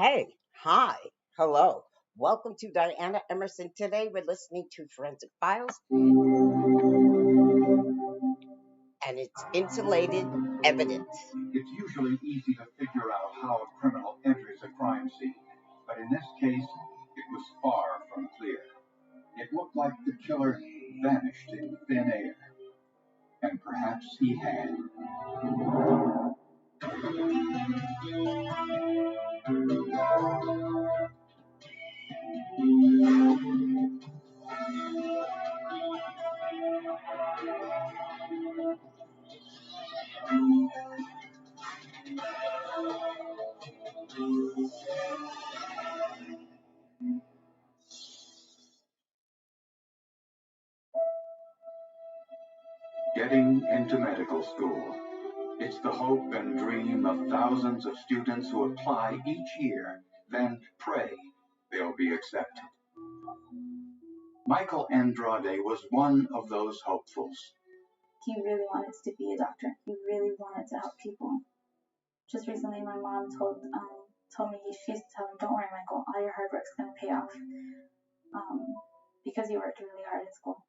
Hey, hi, hello. Welcome to Diana Emerson. Today we're listening to Forensic Files, and it's Insulated Evidence. It's usually easy to figure out how a criminal enters a crime scene, but in this case, it was far from clear. It looked like the killer vanished in thin air, and perhaps he had. Getting into medical school. It's the hope and dream of thousands of students who apply each year, then pray they'll be accepted. Michael Andrade was one of those hopefuls. He really wanted to be a doctor. He really wanted to help people. Just recently, my mom told me, she used to tell him, "Don't worry, Michael, all your hard work's going to pay off," because he worked really hard in school.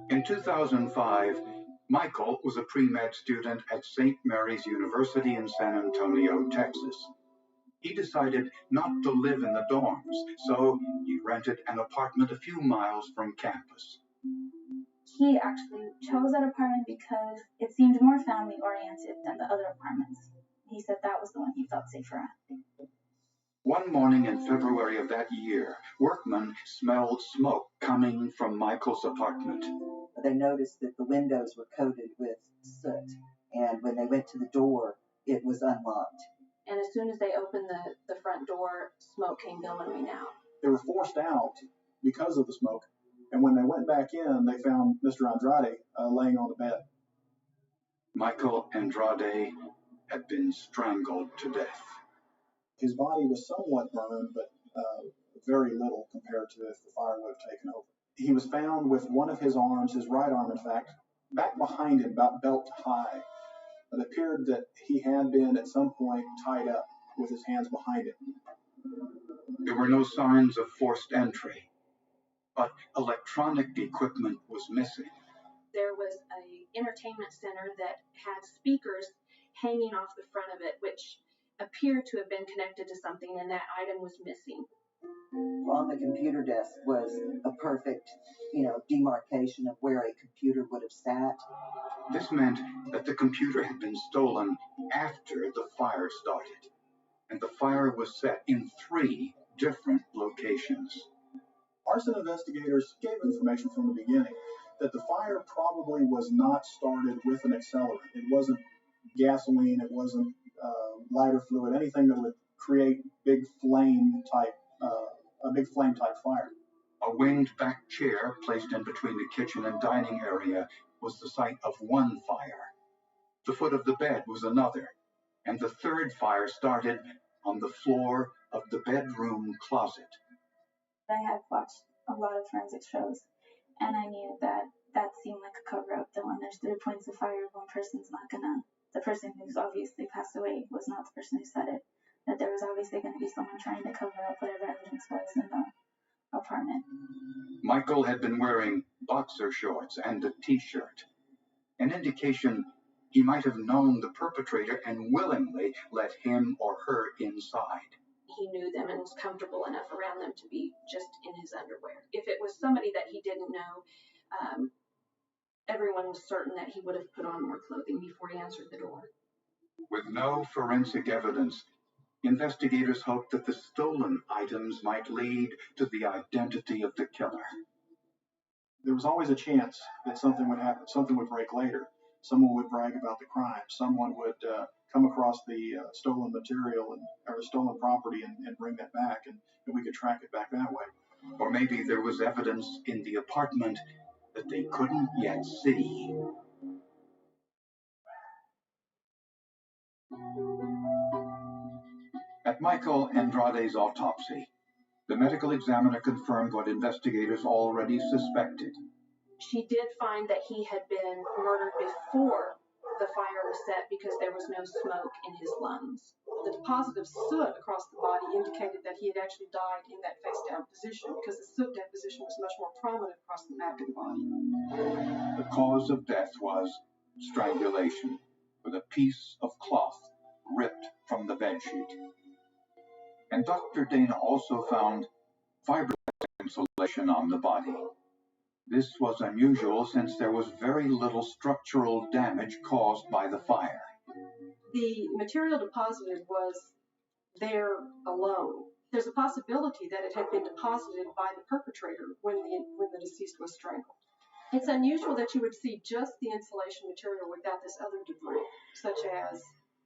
In 2005, Michael was a pre-med student at St. Mary's University in San Antonio, Texas. He decided not to live in the dorms, so he rented an apartment a few miles from campus. He actually chose that apartment because it seemed more family-oriented than the other apartments. He said that was the one he felt safer at. One morning in February of that year, workmen smelled smoke coming from Michael's apartment. They noticed that the windows were coated with soot, and when they went to the door, it was unlocked. And as soon as they opened the front door, smoke came billowing out. They were forced out because of the smoke, and when they went back in, they found Mr. Andrade laying on the bed. Michael Andrade had been strangled to death. His body was somewhat burned, but very little compared to if the fire would have taken over. He was found with one of his arms, his right arm in fact, back behind him, about belt high. It appeared that he had been at some point tied up with his hands behind him. There were no signs of forced entry, but electronic equipment was missing. There was an entertainment center that had speakers hanging off the front of it, which appeared to have been connected to something, and that item was missing. On the computer desk was a perfect, demarcation of where a computer would have sat. This meant that the computer had been stolen after the fire started, and the fire was set in 3 different locations. Arson investigators gave information from the beginning that the fire probably was not started with an accelerant. It wasn't gasoline, it wasn't lighter fluid, anything that would create a big flame type fire. A winged back chair placed in between the kitchen and dining area was the site of one fire. The foot of the bed was another, and the 3rd fire started on the floor of the bedroom closet. I have watched a lot of forensic shows, and I knew that seemed like a cover-up, that when there's 3 points of fire, one person's not gonna, the person who's obviously passed away was not the person who said it, that there was obviously going to be someone trying to cover up whatever evidence was in the apartment. Michael had been wearing boxer shorts and a t-shirt, an indication he might have known the perpetrator and willingly let him or her inside. He knew them and was comfortable enough around them to be just in his underwear. If it was somebody that he didn't know, everyone was certain that he would have put on more clothing before he answered the door. With no forensic evidence, investigators hoped that the stolen items might lead to the identity of the killer. There was always a chance that something would happen, something would break later. Someone would brag about the crime. Someone would come across the stolen material or stolen property and bring that back, and we could track it back that way. Or maybe there was evidence in the apartment that they couldn't yet see. At Michael Andrade's autopsy, the medical examiner confirmed what investigators already suspected. She did find that he had been murdered before the fire was set because there was no smoke in his lungs. The deposit of soot across the body indicated that he had actually died in that face-down position because the soot deposition was much more prominent across the back of the body. The cause of death was strangulation, with a piece of cloth ripped from the bedsheet. And Dr. Dana also found fiberglass insulation on the body. This was unusual since there was very little structural damage caused by the fire. The material deposited was there alone. There's a possibility that it had been deposited by the perpetrator when the deceased was strangled. It's unusual that you would see just the insulation material without this other debris, such as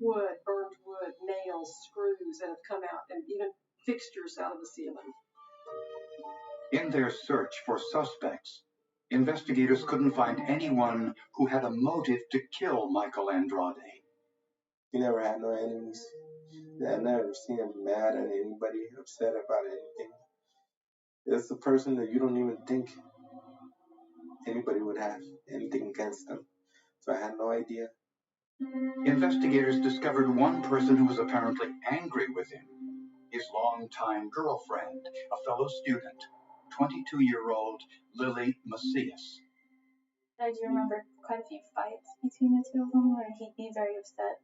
wood, burned wood, nails, screws that have come out, and even fixtures out of the ceiling. In their search for suspects, investigators couldn't find anyone who had a motive to kill Michael Andrade. He never had no enemies. I never seen him mad at anybody, upset about anything. It's a person that you don't even think anybody would have anything against them. So I had no idea. Investigators discovered one person who was apparently angry with him, his longtime girlfriend, a fellow student, 22-year-old Lily Macias. I do remember quite a few fights between the two of them where he'd be very upset,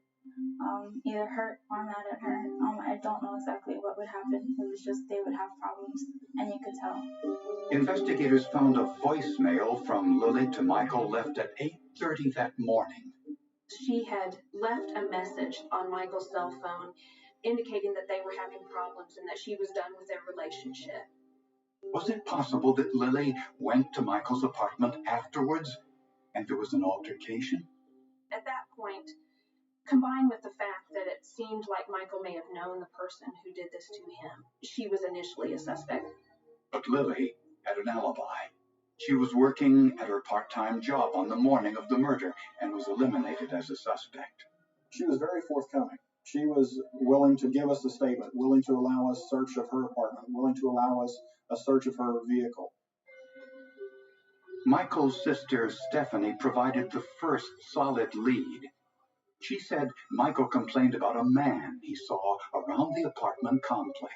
either hurt or mad at her. I don't know exactly what would happen. It was just they would have problems, and you could tell. Investigators found a voicemail from Lily to Michael left at 8:30 that morning. She had left a message on Michael's cell phone indicating that they were having problems and that she was done with their relationship. Was it possible that Lily went to Michael's apartment afterwards and there was an altercation? At that point, combined with the fact that it seemed like Michael may have known the person who did this to him, she was initially a suspect. But Lily had an alibi. She was working at her part-time job on the morning of the murder and was eliminated as a suspect. She was very forthcoming. She was willing to give us a statement, willing to allow us search of her apartment, willing to allow us a search of her vehicle. Michael's sister Stephanie provided the first solid lead. She said Michael complained about a man he saw around the apartment complex.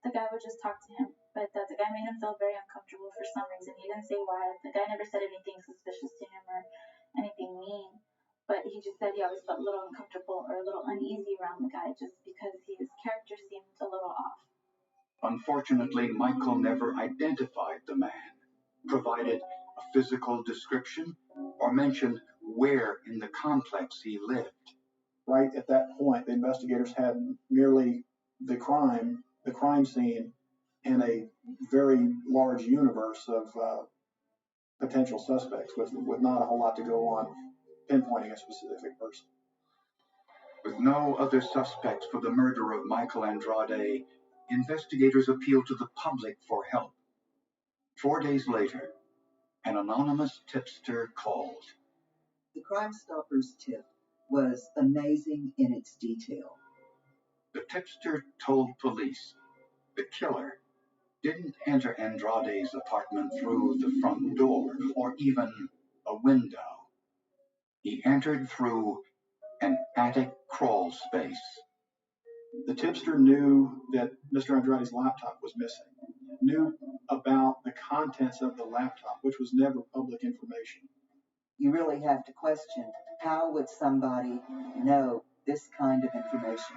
The guy would just talk to him, but the guy made him feel very uncomfortable for some reason. He didn't say why. The guy never said anything suspicious to him or anything mean, but he just said he always felt a little uncomfortable or a little uneasy around the guy just because his character seemed a little off. Unfortunately, Michael never identified the man, provided a physical description, or mentioned where in the complex he lived. Right at that point, the investigators had merely the crime scene and a very large universe of potential suspects with not a whole lot to go on pinpointing a specific person. With no other suspects for the murder of Michael Andrade, investigators appealed to the public for help. 4 days later, an anonymous tipster called. The Crime Stoppers tip was amazing in its detail. The tipster told police the killer didn't enter Andrade's apartment through the front door or even a window. He entered through an attic crawl space. The tipster knew that Mr. Andrade's laptop was missing, knew about the contents of the laptop, which was never public information. You really have to question, how would somebody know this kind of information?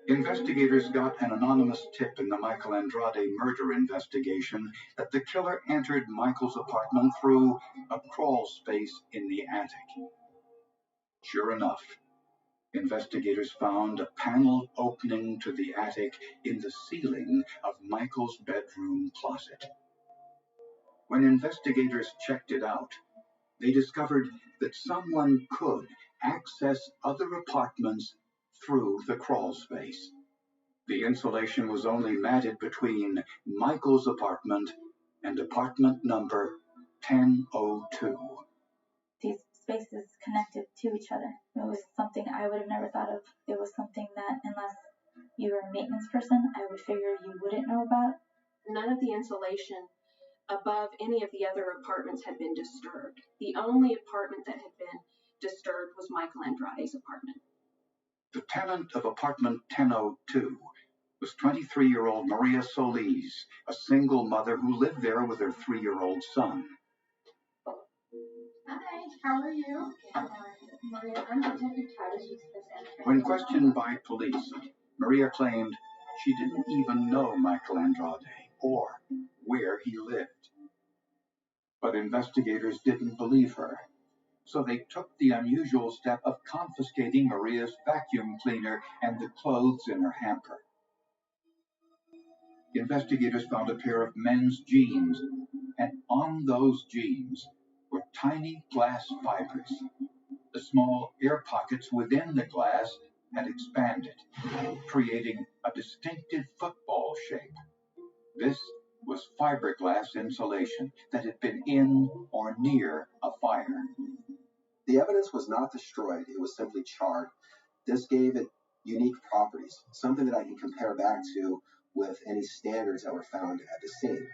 Investigators got an anonymous tip in the Michael Andrade murder investigation that the killer entered Michael's apartment through a crawl space in the attic. Sure enough, investigators found a panel opening to the attic in the ceiling of Michael's bedroom closet. When investigators checked it out, they discovered that someone could access other apartments through the crawl space. The insulation was only matted between Michael's apartment and apartment number 1002. These spaces connected to each other. It was something I would have never thought of. It was something that, unless you were a maintenance person, I would figure you wouldn't know about. None of the insulation above any of the other apartments had been disturbed. The only apartment that had been disturbed was Michael Andrade's apartment. The tenant of apartment 1002 was 23-year-old Maria Solis, a single mother who lived there with her 3-year-old son. Hi, how are you? Maria, I'm Detective Tavish. When questioned by police, Maria claimed she didn't even know Michael Andrade or where he lived. But investigators didn't believe her, so they took the unusual step of confiscating Maria's vacuum cleaner and the clothes in her hamper. Investigators found a pair of men's jeans, and on those jeans were tiny glass fibers. The small air pockets within the glass had expanded, creating a distinctive football shape. This was fiberglass insulation that had been in or near a fire. The evidence was not destroyed, it was simply charred. This gave it unique properties, something that I can compare back to with any standards that were found at the scene.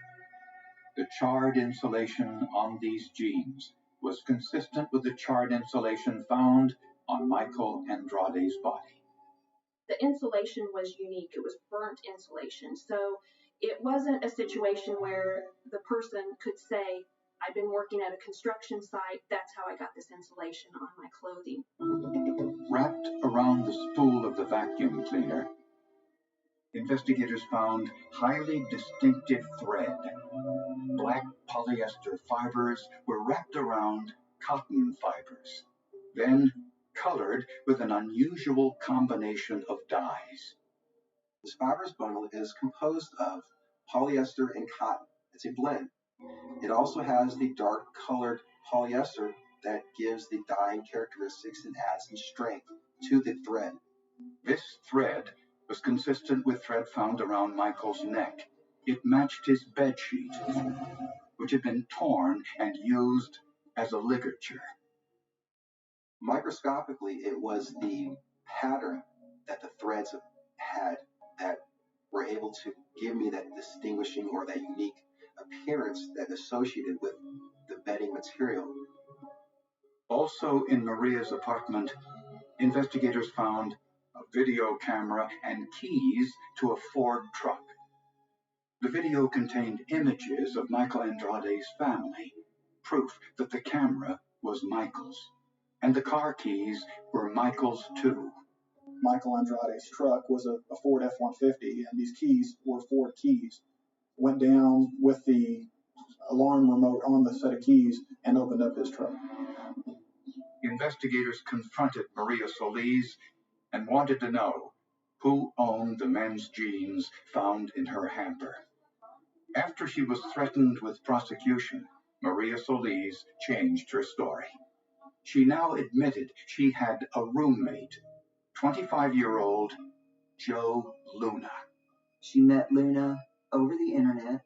The charred insulation on these jeans was consistent with the charred insulation found on Michael Andrade's body. The insulation was unique. It was burnt insulation. So it wasn't a situation where the person could say, I've been working at a construction site, that's how I got this insulation on my clothing. Wrapped around the spool of the vacuum cleaner, investigators found highly distinctive thread. Black polyester fibers were wrapped around cotton fibers, then colored with an unusual combination of dyes. This fibers bundle is composed of polyester and cotton. It's a blend. It also has the dark colored polyester that gives the dyeing characteristics and adds some strength to the thread. This thread was consistent with thread found around Michael's neck. It matched his bedsheet, which had been torn and used as a ligature. Microscopically, it was the pattern that the threads had that were able to give me that distinguishing or that unique appearance that associated with the bedding material. Also in Maria's apartment, investigators found a video camera and keys to a Ford truck. The video contained images of Michael Andrade's family, proof that the camera was Michael's, and the car keys were Michael's too. Michael Andrade's truck was a Ford F-150, and these keys were Ford keys. Went down with the alarm remote on the set of keys and opened up his truck. Investigators confronted Maria Solis and wanted to know who owned the men's jeans found in her hamper. After she was threatened with prosecution, Maria Solis changed her story. She now admitted she had a roommate, 25-year-old Joe Luna. She met Luna over the internet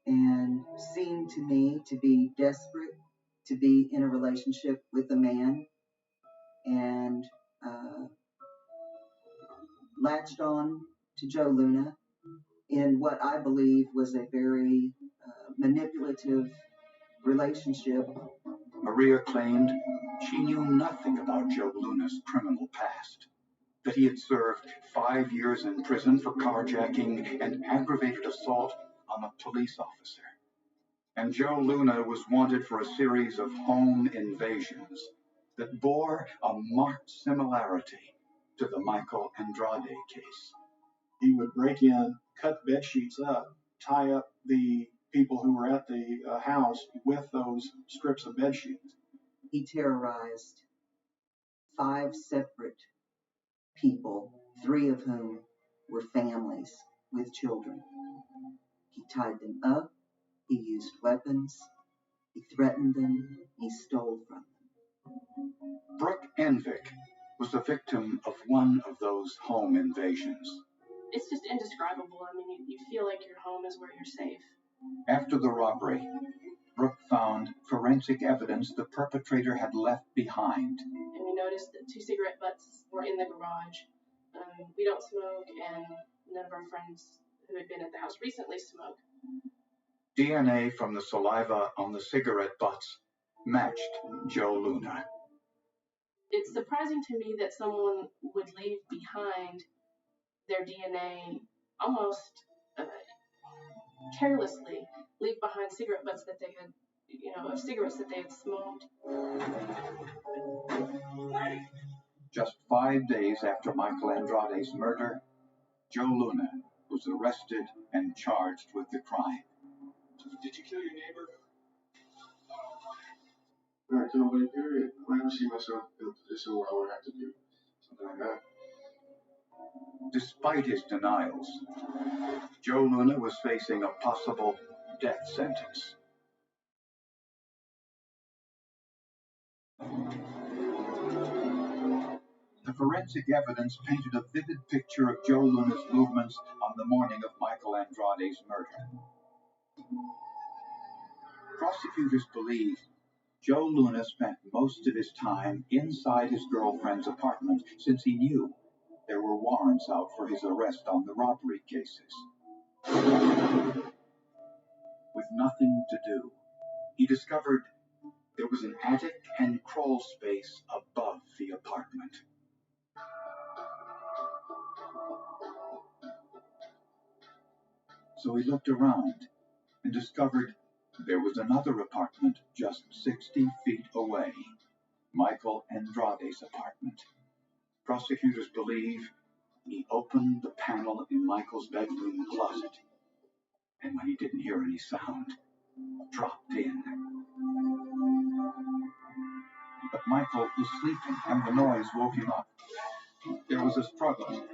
and seemed to me to be desperate to be in a relationship with a man, and latched on to Joe Luna in what I believe was a very manipulative relationship. Maria claimed she knew nothing about Joe Luna's criminal past, that he had served 5 years in prison for carjacking and aggravated assault on a police officer. And Joe Luna was wanted for a series of home invasions that bore a marked similarity to the Michael Andrade case. He would break in, cut bed sheets up, tie up the people who were at the house with those strips of bed sheets. He terrorized 5 separate people, 3 of whom were families with children. He tied them up, he used weapons, he threatened them, he stole from them. Brooke Envick was the victim of one of those home invasions. It's just indescribable. I mean, you feel like your home is where you're safe. After the robbery, Brooke found forensic evidence the perpetrator had left behind. And we noticed that 2 cigarette butts were in the garage. We don't smoke, and none of our friends who had been at the house recently smoke. DNA from the saliva on the cigarette butts matched Joe Luna. It's surprising to me that someone would leave behind their DNA almost carelessly, leave behind cigarette butts that they had, of cigarettes that they had smoked. Just 5 days after Michael Andrade's murder, Joe Luna was arrested and charged with the crime. Did you kill your neighbor? I killed nobody, period. I never see myself in a position where I would have to do something like that. Despite his denials, Joe Luna was facing a possible death sentence. The forensic evidence painted a vivid picture of Joe Luna's movements on the morning of Michael Andrade's murder. Prosecutors believe Joe Luna spent most of his time inside his girlfriend's apartment since he knew there were warrants out for his arrest on the robbery cases. With nothing to do, he discovered there was an attic and crawl space above the apartment. So he looked around and discovered there was another apartment just 60 feet away, Michael Andrade's apartment. Prosecutors believe he opened the panel in Michael's bedroom closet, and when he didn't hear any sound, dropped in. But Michael was sleeping, and the noise woke him up. There was a struggle.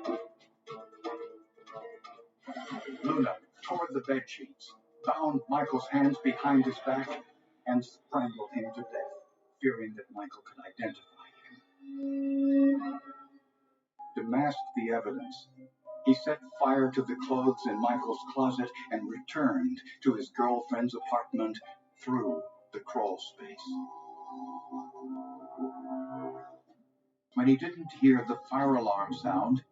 Luna tore the bedsheets, bound Michael's hands behind his back, and strangled him to death, fearing that Michael could identify him. To mask the evidence, he set fire to the clothes in Michael's closet and returned to his girlfriend's apartment through the crawl space. When he didn't hear the fire alarm sound,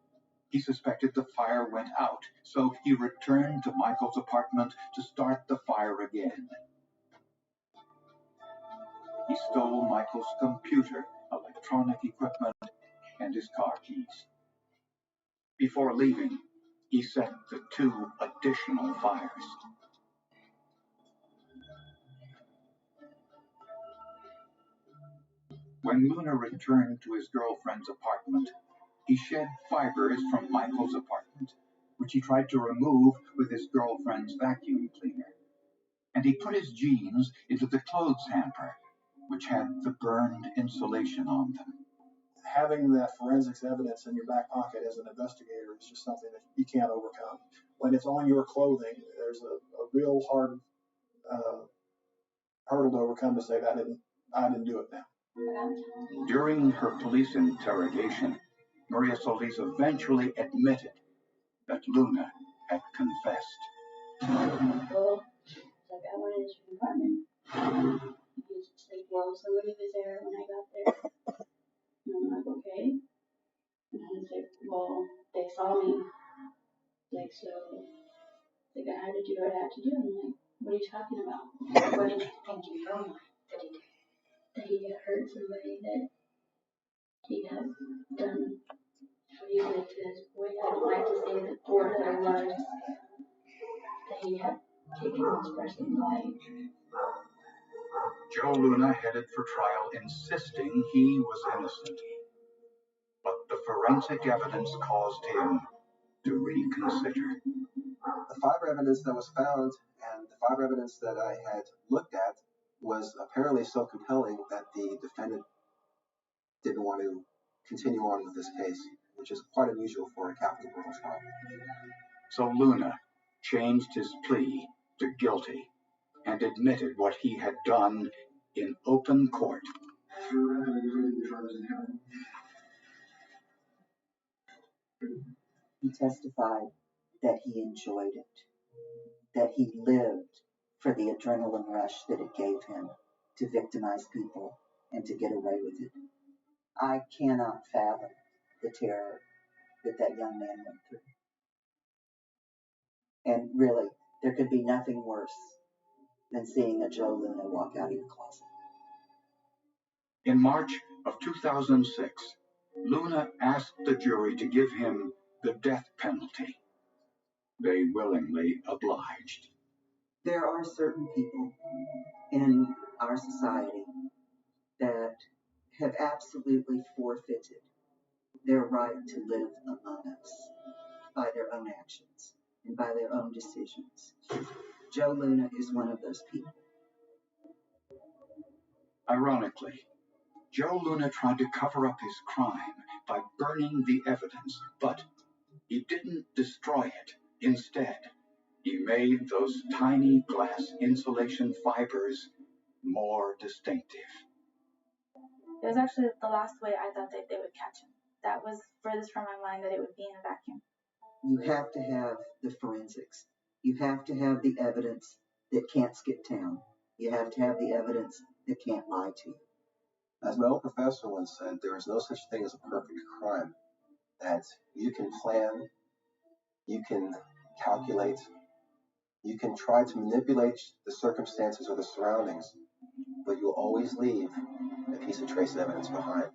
he suspected the fire went out, so he returned to Michael's apartment to start the fire again. He stole Michael's computer, electronic equipment, and his car keys. Before leaving, he set the 2 additional fires. When Luna returned to his girlfriend's apartment, he shed fibers from Michael's apartment, which he tried to remove with his girlfriend's vacuum cleaner. And he put his jeans into the clothes hamper, which had the burned insulation on them. Having that forensics evidence in your back pocket as an investigator is just something that you can't overcome. When it's on your clothing, there's a real hard hurdle to overcome to say that I didn't do it now. During her police interrogation, Maria Solis eventually admitted that Luna had confessed. Well, like I went into the apartment. He's like, well, somebody was there when I got there. And I'm like, okay. And he's like, well, they saw me. Like, so, like, I had to do what I had to do. I'm like, what are you talking about? What did you think in your mind that he did? That he had hurt somebody, that he had done, what do you say to his boy? I don't like to say the 4 letter words. That he had taken this person's life. Joe Luna headed for trial, insisting he was innocent. But the forensic evidence caused him to reconsider. The fiber evidence that was found and the fiber evidence that I had looked at was apparently so compelling that the defendant didn't want to continue on with this case, which is quite unusual for a capital murder trial. So Luna changed his plea to guilty and admitted what he had done in open court. He testified that he enjoyed it, that he lived for the adrenaline rush that it gave him to victimize people and to get away with it. I cannot fathom the terror that that young man went through. And really, there could be nothing worse than seeing a Joe Luna walk out of your closet. In March of 2006, Luna asked the jury to give him the death penalty. They willingly obliged. There are certain people in our society that have absolutely forfeited their right to live among us by their own actions and by their own decisions. Joe Luna is one of those people. Ironically, Joe Luna tried to cover up his crime by burning the evidence, but he didn't destroy it. Instead, he made those tiny glass insulation fibers more distinctive. It was actually the last way I thought that they would catch him. That was furthest from my mind that it would be in a vacuum. You have to have the forensics. You have to have the evidence that can't skip town. You have to have the evidence that can't lie to you. As my old professor once said, there is no such thing as a perfect crime. That you can plan, you can calculate, you can try to manipulate the circumstances or the surroundings, but you'll always leave a piece of trace evidence behind.